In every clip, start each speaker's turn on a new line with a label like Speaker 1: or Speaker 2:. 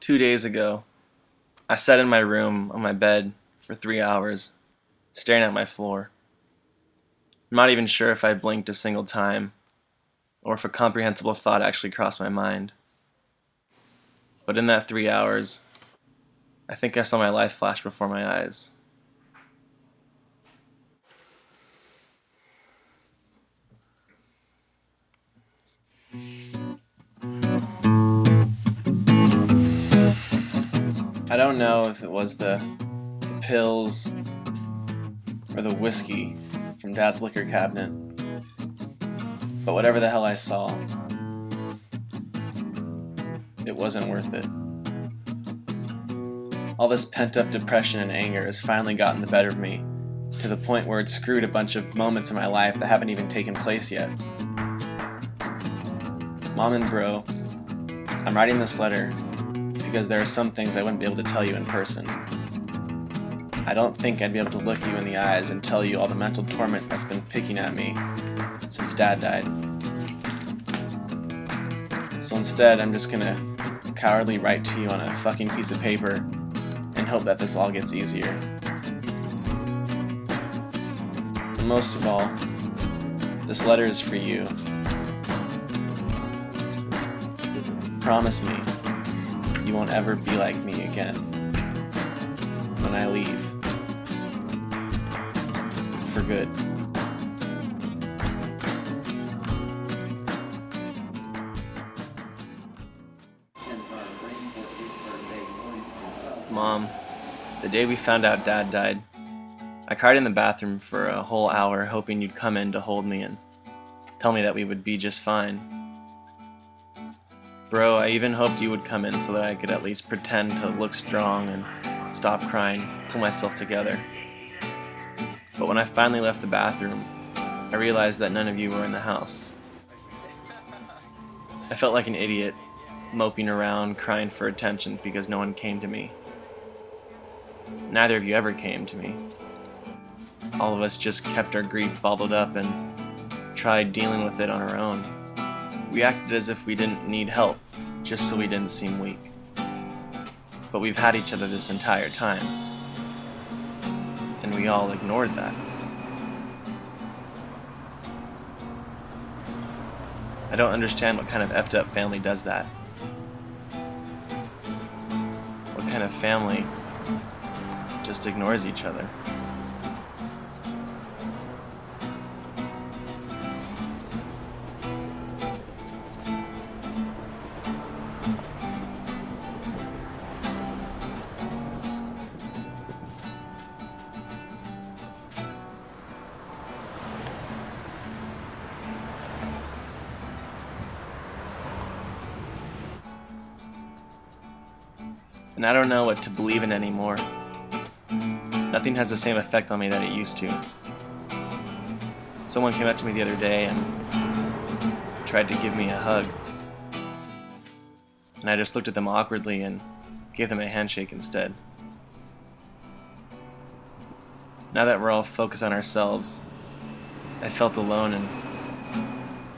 Speaker 1: 2 days ago, I sat in my room on my bed for 3 hours, staring at my floor. I'm not even sure if I blinked a single time, or if a comprehensible thought actually crossed my mind. But in that 3 hours, I think I saw my life flash before my eyes. I don't know if it was the pills or the whiskey from Dad's liquor cabinet, but whatever the hell I saw, it wasn't worth it. All this pent-up depression and anger has finally gotten the better of me, to the point where it's screwed a bunch of moments in my life that haven't even taken place yet. Mom and Bro, I'm writing this letter because there are some things I wouldn't be able to tell you in person. I don't think I'd be able to look you in the eyes and tell you all the mental torment that's been picking at me since Dad died. So instead, I'm just gonna cowardly write to you on a fucking piece of paper and hope that this all gets easier. And most of all, this letter is for you. Promise me you won't ever be like me again when I leave. For good. Mom, the day we found out Dad died, I cried in the bathroom for a whole hour hoping you'd come in to hold me and tell me that we would be just fine. Bro, I even hoped you would come in so that I could at least pretend to look strong and stop crying, pull myself together. But when I finally left the bathroom, I realized that none of you were in the house. I felt like an idiot, moping around, crying for attention because no one came to me. Neither of you ever came to me. All of us just kept our grief bottled up and tried dealing with it on our own. We acted as if we didn't need help, just so we didn't seem weak. But we've had each other this entire time, and we all ignored that. I don't understand what kind of effed up family does that. What kind of family just ignores each other? And I don't know what to believe in anymore. Nothing has the same effect on me that it used to. Someone came up to me the other day and tried to give me a hug. And I just looked at them awkwardly and gave them a handshake instead. Now that we're all focused on ourselves, I felt alone and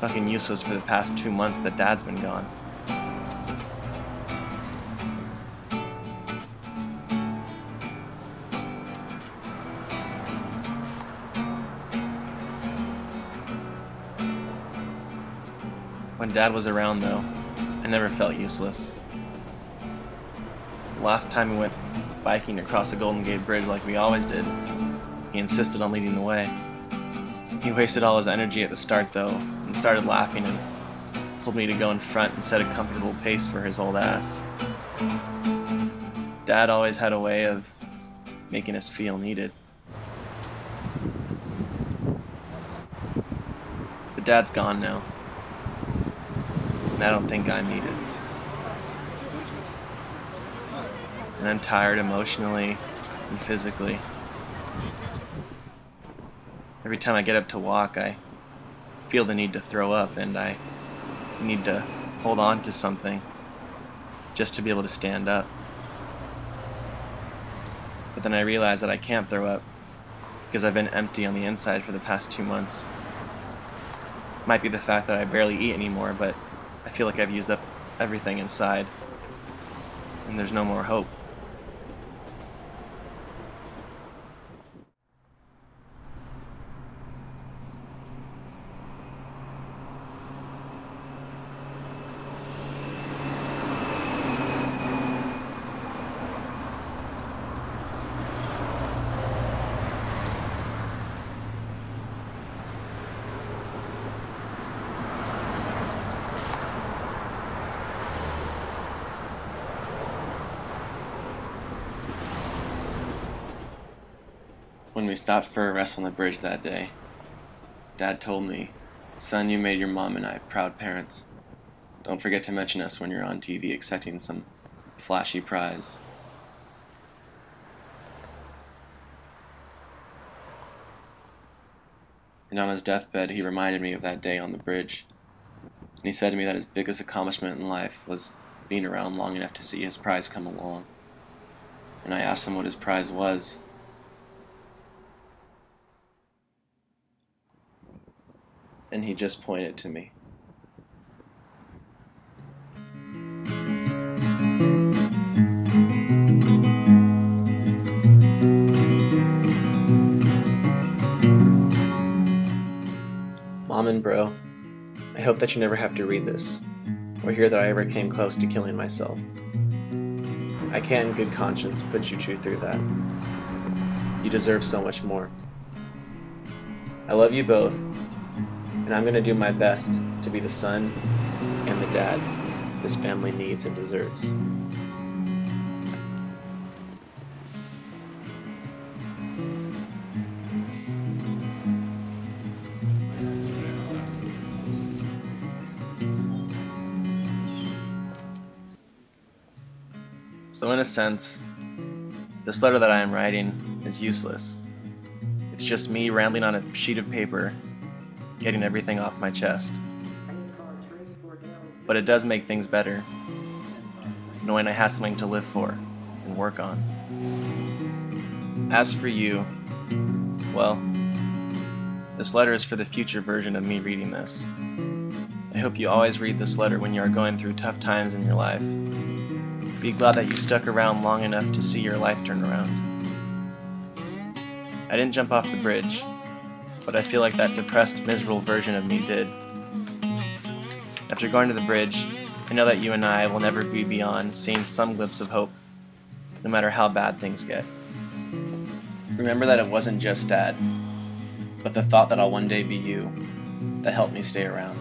Speaker 1: fucking useless for the past 2 months that Dad's been gone. When Dad was around, though, I never felt useless. The last time we went biking across the Golden Gate Bridge like we always did, he insisted on leading the way. He wasted all his energy at the start, though, and started laughing and told me to go in front and set a comfortable pace for his old ass. Dad always had a way of making us feel needed. But Dad's gone now. And I don't think I'm needed. And I'm tired emotionally and physically. Every time I get up to walk, I feel the need to throw up, and I need to hold on to something just to be able to stand up. But then I realize that I can't throw up because I've been empty on the inside for the past 2 months. Might be the fact that I barely eat anymore, but I feel like I've used up everything inside. and there's no more hope. When we stopped for a rest on the bridge that day, Dad told me, "Son, you made your mom and I proud parents. Don't forget to mention us when you're on TV accepting some flashy prize." And on his deathbed, he reminded me of that day on the bridge. And he said to me that his biggest accomplishment in life was being around long enough to see his prize come along. And I asked him what his prize was. And he just pointed to me. Mom and bro, I hope that you never have to read this, or hear that I ever came close to killing myself. I can't in good conscience put you two through that. You deserve so much more. I love you both, and I'm going to do my best to be the son and the dad this family needs and deserves. So in a sense, this letter that I am writing is useless. It's just me rambling on a sheet of paper, getting everything off my chest. But it does make things better, knowing I have something to live for and work on. As for you, well, this letter is for the future version of me reading this. I hope you always read this letter when you are going through tough times in your life. Be glad that you stuck around long enough to see your life turn around. I didn't jump off the bridge, but I feel like that depressed, miserable version of me did. After going to the bridge, I know that you and I will never be beyond seeing some glimpse of hope, no matter how bad things get. Remember that it wasn't just Dad, but the thought that I'll one day be you that helped me stay around.